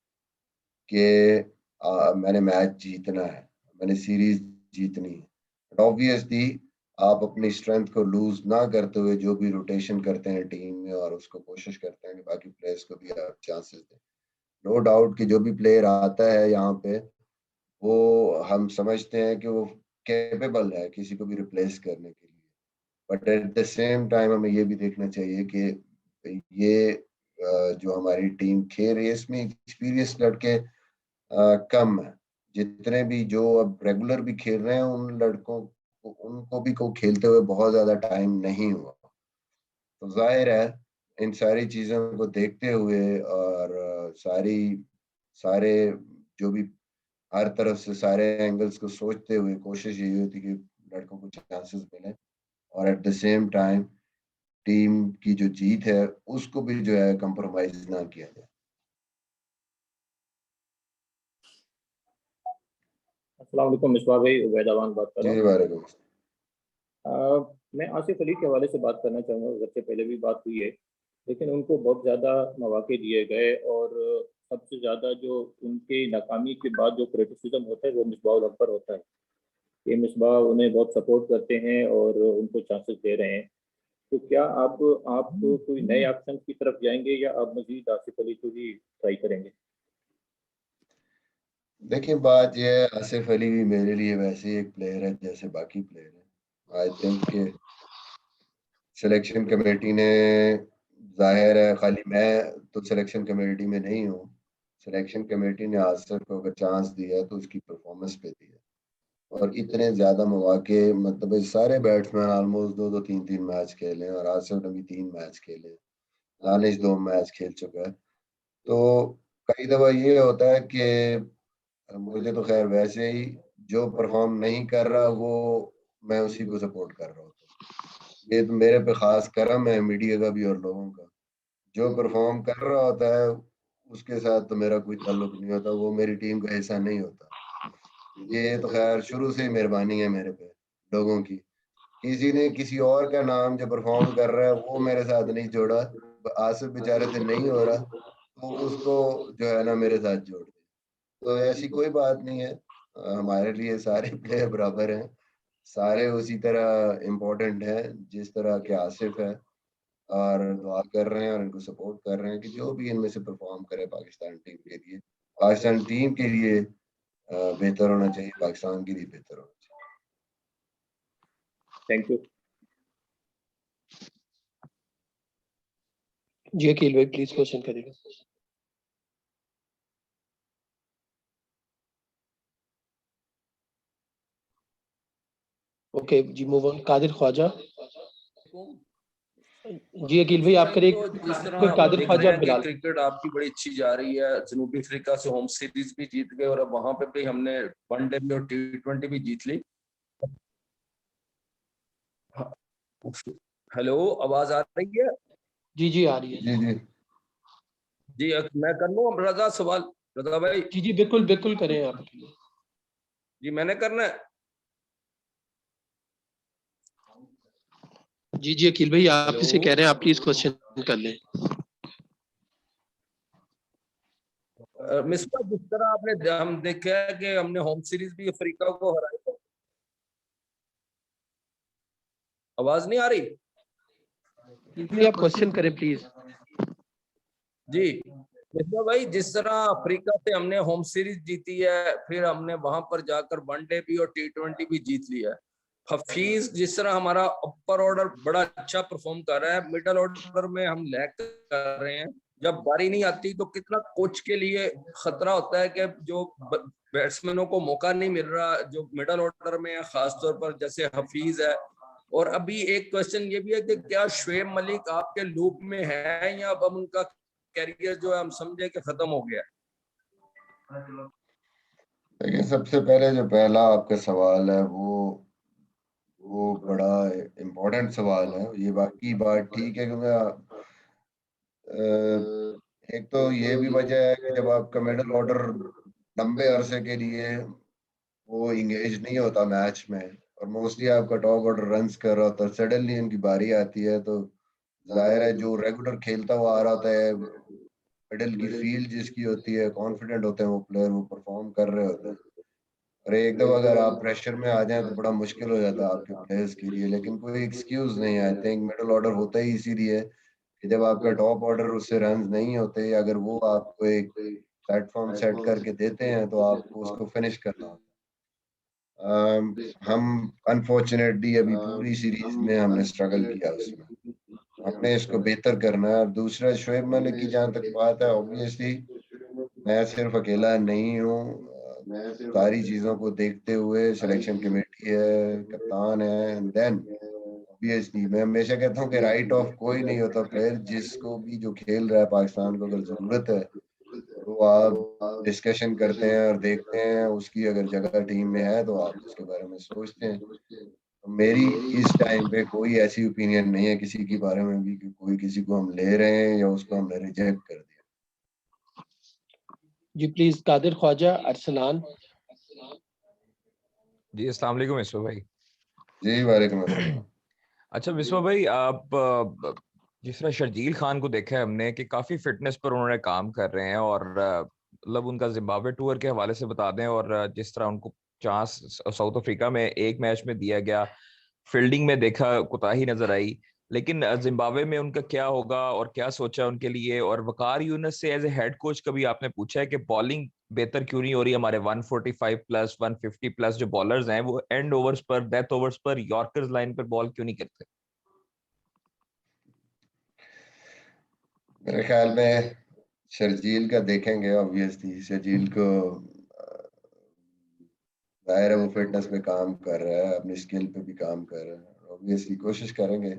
कि मैंने मैच जीतना है, मैंने सीरीज जीतनी है। ऑब्वियसली आप अपनी स्ट्रेंथ को लूज ना करते हुए जो भी रोटेशन करते हैं टीम में और उसको कोशिश करते हैं कि बाकी प्लेयर्स को भी आप चांसेस दें। नो डाउट कि जो भी प्लेयर आता है यहाँ पे वो हम समझते हैं कि वो कैपेबल है किसी को भी रिप्लेस करने के लिए, but at the same time हमें ये भी देखना चाहिए कि ये जो हमारी टीम खेल रही है इसमें एक्सपीरियंस लड़के कम है। जितने भी जो अब रेगुलर भी खेल रहे हैं उन लड़कों को, उनको भी को खेलते हुए बहुत ज्यादा टाइम नहीं हुआ। तो जाहिर है इन सारी चीजों को देखते हुए और सारे जो भी हर तरफ से सारे एंगल्स को सोचते हुए कोशिश यही होती कि लड़कों को चांसेस मिले और at the same time team की जो जीत है उसको भी जो है कंप्रोमाइज ना किया जाए। अस्सलाम वालेकुम मिसबा भाई, उबैद अमान बात कर रहा जी हूँ। वालेकुम। मैं आसिफ अली के हवाले से बात करना चाहूँगा। घर से पहले भी बात हुई है, लेकिन उनको बहुत ज़्यादा मौके दिए गए और सबसे ज़्यादा जो उनके नाकामी के बाद जो क्रिटिसिज्म होता है वो मिसबाह उल हक पर होता है कि मिसबाह उन्हें बहुत सपोर्ट करते हैं और उनको चांसेस दे रहे हैं। तो क्या आप कोई नए ऑप्शन की तरफ जाएंगे या आप मजीद आसिफ अली को ही ट्राई करेंगे? देखिए बात यह है, आसिफ अली भी मेरे लिए वैसे ही एक प्लेयर है जैसे बाकी प्लेयर है। आई थिंक कि सिलेक्शन कमेटी ने, जाहिर है खाली मैं तो सिलेक्शन कमेटी में नहीं हूँ, सिलेक्शन कमेटी ने आसिफ को अगर चांस दिया तो उसकी परफॉर्मेंस पे दिया। और इतने ज्यादा मौके, मतलब ये सारे बैट्समैन ऑलमोस्ट 2-3 मैच खेले और आसिफ ने भी 3 मैच खेले, दानिश 2 मैच खेल चुका है। तो कई दफा ये होता है कि मुझे तो खैर वैसे ही जो परफॉर्म नहीं कर रहा वो मैं उसी को सपोर्ट कर रहा होता हूँ। ये तो मेरे पे खास करम है मीडिया का भी और लोगों का, जो परफॉर्म कर रहा होता है उसके साथ तो मेरा कोई ताल्लुक नहीं होता, वो मेरी टीम का हिस्सा नहीं होता। ये तो खैर शुरू से ही मेहरबानी है मेरे पे लोगों की, किसी ने किसी और का नाम जो परफॉर्म कर रहा है वो मेरे साथ नहीं जोड़ा, आसिफ बेचारे से नहीं हो रहा तो उसको जो है ना मेरे साथ जोड़ दे। तो ऐसी कोई बात नहीं है, हमारे लिए सारे प्लेयर बराबर हैं, सारे उसी तरह इम्पोर्टेंट हैं जिस तरह के आसिफ है। और दुआ कर रहे हैं और इनको सपोर्ट कर रहे हैं कि जो भी इनमें से परफॉर्म करे पाकिस्तान टीम के लिए, पाकिस्तान टीम के लिए बेहतर होना चाहिए, पाकिस्तान के लिए बेहतर होना चाहिए। Thank you. जी अकील भाई प्लीज क्वेश्चन करिएगा। ओके जी, मूव ऑन। कादिर ख्वाजा। जी अकील भाई आप करें। जिस तरह कोई हम कादिर देख ख्वाजा रहे हैं कि बिलाल। क्रिकेट आपकी बड़ी अच्छी जा रही है, जनूबी अफ्रीका से होम सीरीज भी जीत गए और अब वहां पे भी हमने वनडे भी और T20 भी जीत ली। हेलो, आवाज आ रही है? जी जी आ रही है। जी जी जी मैं कर लूं रजा सवाल? रजा भाई जी जी बिल्कुल बिल्कुल करें आप। जी, मैंने करना है। जी जी अकील भाई आप हेलो। इसे कह रहे हैं, आप प्लीज क्वेश्चन कर लें। मिस्टर, जिस तरह आपने हम देखा है कि हमने होम सीरीज भी अफ्रीका को हराया। आवाज नहीं आ रही? आप क्वेश्चन करें प्लीज। जी मिस्टर भाई, जिस तरह अफ्रीका से हमने होम सीरीज जीती है, फिर हमने वहां पर जाकर वनडे भी और T20 भी जीत लिया है। हफीज जिस तरह हमारा अपर ऑर्डर बड़ा अच्छा परफॉर्म कर रहा है, मिडल ऑर्डर में हम लैग कर रहे हैं। जब बारी नहीं आती तो कितना कोच के लिए खतरा होता है कि जो बैट्समैनों को मौका नहीं मिल रहा जो मिडल ऑर्डर में है, खासतौर पर जैसे हफीज है। और अभी एक क्वेश्चन ये भी है कि क्या शुएब मलिक आपके लूप में है या अब उनका कैरियर जो है हम समझे कि खत्म हो गया? देखिए, सबसे पहले जो पहला आपका सवाल है वो बड़ा इम्पोर्टेंट सवाल है। ये बाकी बात ठीक है क्योंकि एक तो ये भी वजह है कि जब आपका मिडल ऑर्डर लंबे अरसे के लिए वो इंगेज नहीं होता मैच में और मोस्टली आपका टॉप ऑर्डर रन्स कर रहा होता है, सडनली उनकी बारी आती है तो जाहिर है जो रेगुलर खेलता हुआ आ रहा होता है, मिडल की फील्ड जिसकी होती है, कॉन्फिडेंट होते हैं वो प्लेयर, वो परफॉर्म कर रहे होते हैं। और एकदम अगर आप प्रेशर में आ जाएं तो बड़ा मुश्किल हो जाता है आपके प्लेयर्स के लिए। लेकिन कोई एक्सक्यूज नहीं है। आई थिंक मिडल ऑर्डर होता ही इसीलिए कि जब आपका टॉप ऑर्डर उससे रन नहीं होते, अगर वो आपको एक प्लेटफॉर्म सेट करके देते हैं तो आपको उसको फिनिश करना होता है। हम अनफॉर्चुनेटली अभी पूरी सीरीज में हमने स्ट्रगल किया, उसमें हमने इसको बेहतर करना है। और दूसरा, शुएब मलिक की जहाँ तक बात है, ऑब्वियसली मैं सिर्फ अकेला नहीं हूँ। सारी चीजों को देखते हुए सिलेक्शन कमेटी है, कप्तान है, एंड देन ऑब्वियसली मैं हमेशा कहता हूँ कि राइट ऑफ कोई नहीं होता प्लेयर। जिसको भी जो खेल रहा है पाकिस्तान को अगर जरूरत है तो आप डिस्कशन करते हैं और देखते हैं, उसकी अगर जगह टीम में है तो आप उसके बारे में सोचते हैं। तो मेरी इस टाइम पे कोई ऐसी ओपिनियन नहीं है किसी के बारे में भी कि कोई किसी को हम ले रहे हैं या उसको हमने रिजेक्ट कर दिया। जी प्लीज कादिर ख्वाजा अरसलान। जी अस्सलाम वालेकुम मिसबा भाई। जी वालेकुम अस्सलाम। अच्छा मिसबा भाई, आप जिस तरह शर्जील खान को देखा है हमने कि काफी फिटनेस पर उन्होंने काम कर रहे हैं और मतलब उनका जिम्बाब्वे टूर के हवाले से बता दें, और जिस तरह उनको चांस साउथ अफ्रीका में एक मैच में दिया गया, फील्डिंग में देखा कोताही नजर आई, लेकिन जिम्बाब्वे में उनका क्या होगा और क्या सोचा उनके लिए? और वकार यूनुस से एज ए हेड कोच कभी आपने पूछा है कि बॉलिंग बेहतर क्यों नहीं हो रही? हमारे 145 प्लस 150 प्लस जो बॉलर्स हैं वो एंड ओवर्स पर, डेथ ओवर्स पर, यॉर्कर्स लाइन पर बॉल क्यों नहीं करते? मेरे ख्याल में शर्जील का देखेंगे। ऑब्वियसली शर्जील को जाहिर है वो फिटनेस पे काम कर रहा है, अपनी स्किल पे भी काम कर रहा है। ऑब्वियसली कोशिश करेंगे।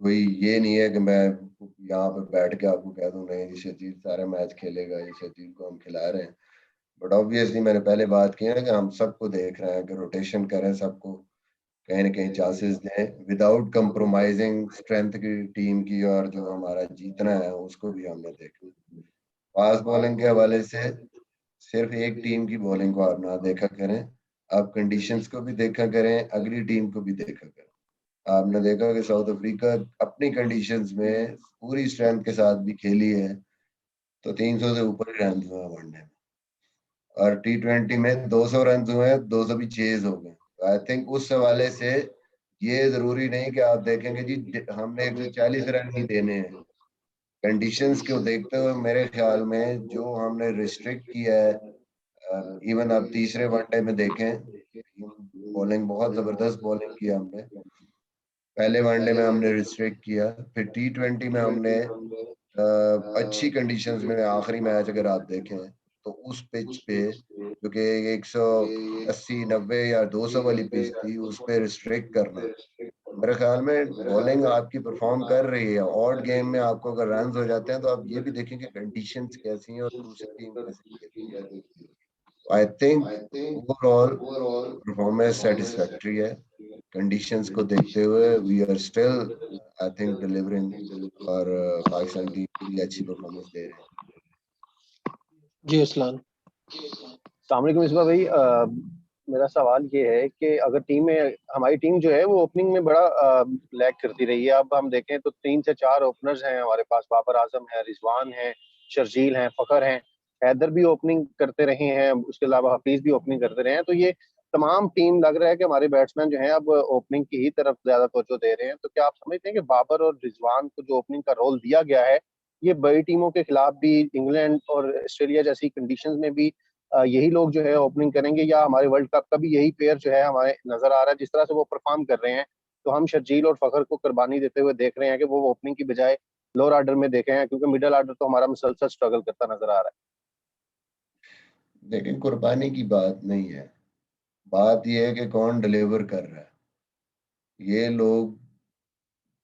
कोई ये नहीं है कि मैं यहाँ पे बैठ के आपको कह दूं नहीं जी शर्जील सारे मैच खेलेगा, ये शर्जील को हम खिला रहे हैं। बट ऑब्वियसली मैंने पहले बात की है कि हम सबको देख रहे हैं कि रोटेशन करें, सबको कहीं ना कहीं चांसेस दें विदाउट कंप्रोमाइजिंग स्ट्रेंथ की टीम की, और जो हमारा जीतना है उसको भी हमने देखना। फास्ट बॉलिंग के हवाले से सिर्फ एक टीम की बॉलिंग को आप ना देखा करें, आप कंडीशंस को भी देखा करें, अगली टीम को भी देखा करें। आपने देखा कि साउथ अफ्रीका अपनी कंडीशंस में पूरी स्ट्रेंथ के साथ भी खेली है तो 300 से ऊपर ही रन हुए वनडे में, और T20 में 200 रन हुए हैं, 200 भी चेज हो गए। आई थिंक उस हवाले से ये जरूरी नहीं कि आप देखेंगे जी हमने 140 रन ही देने हैं। कंडीशंस को देखते हुए मेरे ख्याल में जो हमने रिस्ट्रिक्ट किया है, इवन आप तीसरे वनडे में देखें बॉलिंग बहुत जबरदस्त बॉलिंग किया हमने। पहले वनडे में हमने रिस्ट्रिक्ट किया, फिर T20 में हमने अच्छी कंडीशंस में आखिरी मैच अगर आप देखें तो उस पिच पे जो कि 180, 90 या 200 वाली पिच थी, उस पर रिस्ट्रिक्ट करना, मेरे ख्याल में बॉलिंग आपकी परफॉर्म कर रही है। ऑड गेम में आपको अगर रन हो जाते हैं तो आप ये भी देखें कि कंडीशंस कैसी हैं और दूसरी टीम कैसी खेलती है। I think overall performance satisfactory है। कंडीशंस को देखते हुए we are still I think delivering और पाकिस्तान टीम के लिए अच्छी परफॉर्मेंस दे रहे हैं। जी अस्लान। अस्सलाम वालेकुम मिसबा भाई, मेरा सवाल ये है कि अगर टीम में हमारी टीम जो है वो ओपनिंग में बड़ा लैग करती रही है। अब हम देखें तो 3 से 4 ओपनर्स हैं हमारे पास, बाबर आजम है, रिजवान है, शर्जील हैं, फखर हैं, हैदर भी ओपनिंग करते रहे हैं, उसके अलावा हफीज भी ओपनिंग करते रहे हैं। तो ये तमाम टीम लग रहा है कि हमारे बैट्समैन जो हैं अब ओपनिंग की ही तरफ ज्यादा तवज्जो दे रहे हैं। तो क्या आप समझते हैं कि बाबर और रिजवान को जो ओपनिंग का रोल दिया गया है, ये बड़ी टीमों के खिलाफ भी, इंग्लैंड और ऑस्ट्रेलिया जैसी कंडीशंस में भी यही लोग जो है ओपनिंग करेंगे, या हमारे वर्ल्ड कप का भी यही पेयर जो है हमारे नजर आ रहा है जिस तरह से वो परफॉर्म कर रहे हैं, तो हम शर्जील और फखर को कुर्बानी देते हुए देख रहे हैं कि वो ओपनिंग की बजाय लोअर ऑर्डर में देखे हैं, क्योंकि मिडिल ऑर्डर तो हमारा मुसलसल स्ट्रगल करता नजर आ रहा है। लेकिन कुर्बानी की बात नहीं है, बात यह है कि कौन डिलीवर कर रहा है। ये लोग,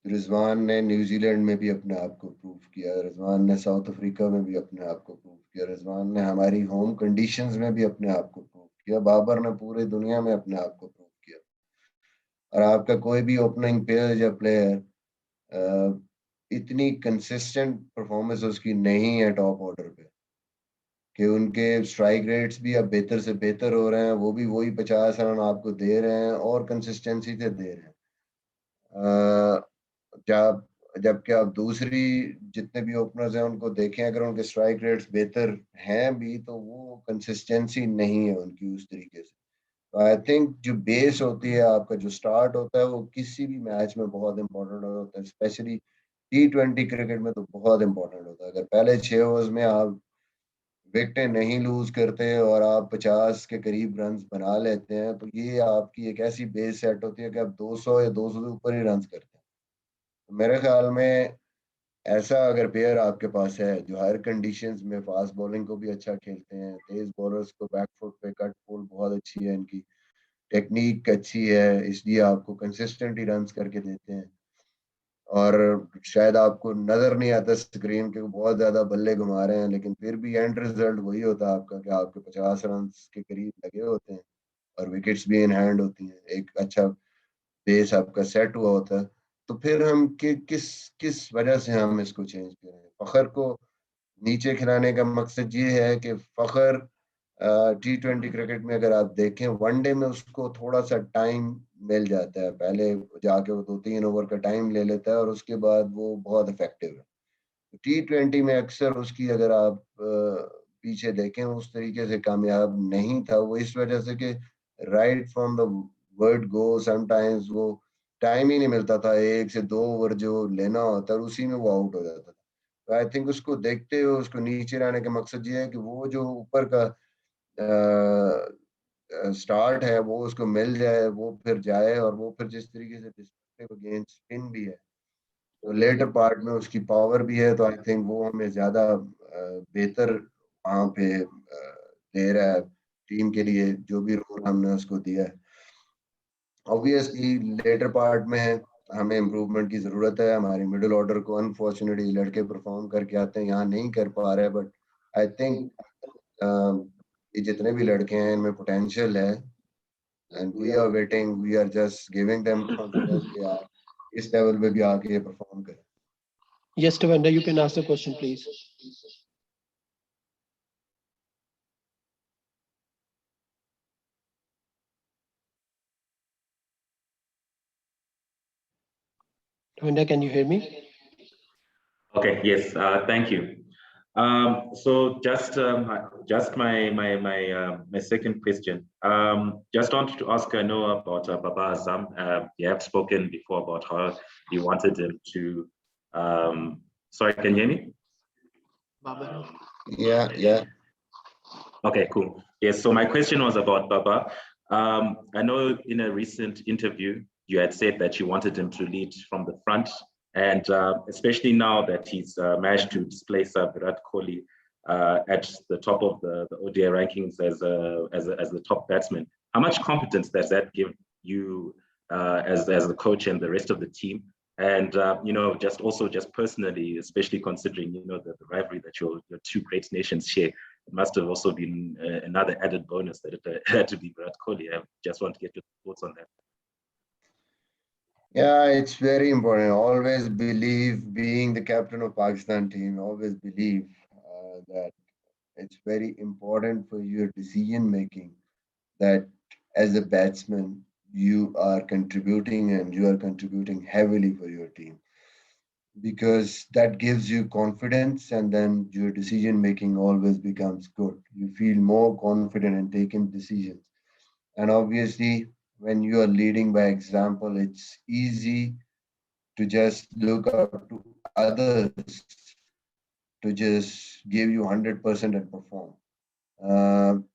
रिजवान ने न्यूजीलैंड में भी अपने आप को प्रूव किया, रिजवान ने साउथ अफ्रीका में भी अपने आप को प्रूव किया, रिजवान ने हमारी होम कंडीशंस में भी अपने आप को प्रूव किया, बाबर ने पूरी दुनिया में अपने आप को प्रूव किया। और आपका कोई भी ओपनिंग पेयर या प्लेयर इतनी कंसिस्टेंट परफॉर्मेंस उसकी नहीं है टॉप ऑर्डर पे कि उनके स्ट्राइक रेट्स भी अब बेहतर से बेहतर हो रहे हैं, वो भी वही 50 रन आपको दे रहे हैं और कंसिस्टेंसी से दे रहे हैं। जबकि आप दूसरी जितने भी ओपनर्स हैं उनको देखें, अगर उनके स्ट्राइक रेट्स बेहतर हैं भी तो वो कंसिस्टेंसी नहीं है उनकी उस तरीके से। तो आई थिंक जो बेस होती है आपका, जो स्टार्ट होता है, वो किसी भी मैच में बहुत इंपॉर्टेंट होता है, स्पेशली T20 क्रिकेट में तो बहुत इंपॉर्टेंट होता है। अगर पहले 6 ओवर्स में आप विकेटें नहीं लूज करते और आप 50 के करीब रन बना लेते हैं तो ये आपकी एक ऐसी बेस सेट होती है कि आप 200 या 200 से ऊपर ही रन करते हैं। तो मेरे ख्याल में ऐसा अगर प्लेयर आपके पास है जो हर कंडीशंस में फास्ट बॉलिंग को भी अच्छा खेलते हैं, तेज बॉलर्स को बैक फुट पे कट पुल बहुत अच्छी है, इनकी टेक्निक अच्छी है, इसलिए आपको कंसिस्टेंटली रन्स करके देते हैं। और शायद आपको नजर नहीं आता स्क्रीन के बहुत ज्यादा बल्ले घुमा रहे हैं, लेकिन फिर भी एंड रिजल्ट वही होता है आपका कि आपके 50 रन के करीब लगे होते हैं और विकेट्स भी इन हैंड होती हैं, एक अच्छा बेस आपका सेट हुआ होता है। तो फिर हम किस वजह से हम इसको चेंज करें? फखर को नीचे खिलाने का मकसद ये है कि फखर T20 क्रिकेट में अगर आप देखें, वनडे में उसको थोड़ा सा टाइम मिल जाता है, पहले जाके वो 2-3 ओवर का टाइम ले लेता है और उसके बाद वो बहुत इफेक्टिव है। T20 में अक्सर उसकी अगर आप पीछे देखें उस तरीके से कामयाब नहीं था, वो इस वजह से कि right from the word go sometimes वो टाइम ही नहीं मिलता था, 1 से 2 ओवर जो लेना होता है उसी में वो आउट हो जाता था। तो आई थिंक उसको देखते हुए उसको नीचे लाने का मकसद ये है कि वो जो ऊपर का स्टार्ट है वो उसको मिल जाए, वो फिर जाए, और वो फिर जिस तरीके से डिस्ट्रक्टिव गेंद स्पिन भी है तो लेटर पार्ट में उसकी पावर भी है, तो आई थिंक वो हमें ज्यादा बेहतर वहाँ पे दे रहा है टीम के लिए जो भी रोल हमने उसको दिया है। ऑब्वियसली लेटर पार्ट में हमें इम्प्रूवमेंट की ज़रूरत है, हमारी मिडिल ऑर्डर को अनफॉर्चुनेटली लड़के परफॉर्म करके आते हैं, यहाँ नहीं कर पा रहे, बट आई थिंक ये जितने भी लड़के हैं इनमें पोटेंशियल है and we are waiting, we are just giving them confidence कि आप इस लेवल पे भी आके ये परफॉर्म करें। Yes, Tawanda, you can ask the question, please. Tawanda, can you hear me? Okay, yes, thank you. So just my second question. Just wanted to ask, I know about Baba Azam. You have spoken before about how you wanted him to. Sorry, can you hear me? Baba. Yeah. Okay, cool. Yes. So my question was about Baba. I know in a recent interview you had said that you wanted him to lead from the front. And especially now that he's managed to displace Virat Kohli, at the top of the ODI rankings as the top batsman. How much confidence does that give you as the coach and the rest of the team? And just personally, especially considering the rivalry that your two great nations share, it must have also been another added bonus that it had to be Virat Kohli. I just want to get your thoughts on that. Yeah, it's very important. Always believe, being the captain of Pakistan team, always believe that it's very important for your decision making, that as a batsman, you are contributing and you are contributing heavily for your team, because that gives you confidence, and then your decision making always becomes good. You feel more confident in taking decisions. And obviously, when you are leading by example, it's easy to just look up to others to just give you 100% and perform.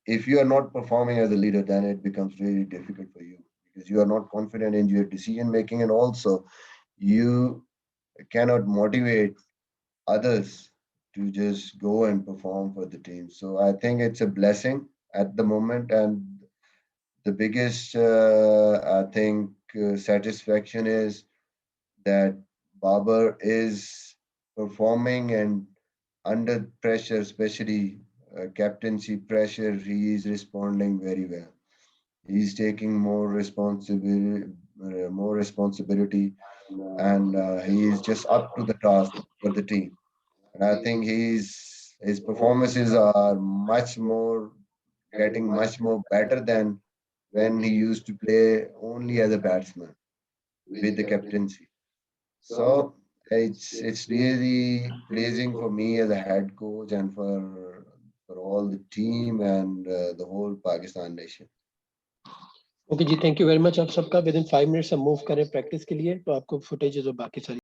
If you are not performing as a leader, then it becomes really difficult for you, because you are not confident in your decision making, and also you cannot motivate others to just go and perform for the team. So I think it's a blessing at the moment, and the biggest satisfaction is that Babar is performing, and under pressure, especially captaincy pressure, he is responding very well. He's taking more responsibility, and he is just up to the task for the team. And I think his performances are getting much more better than when he used to play only as a batsman with the captaincy. So it's really pleasing for me as a head coach, and for all the team and the whole Pakistan nation. Okay जी, thank you very much आप सबका. Within 5 minutes हम move करें practice के लिए, तो आपको footages और बाकी सारी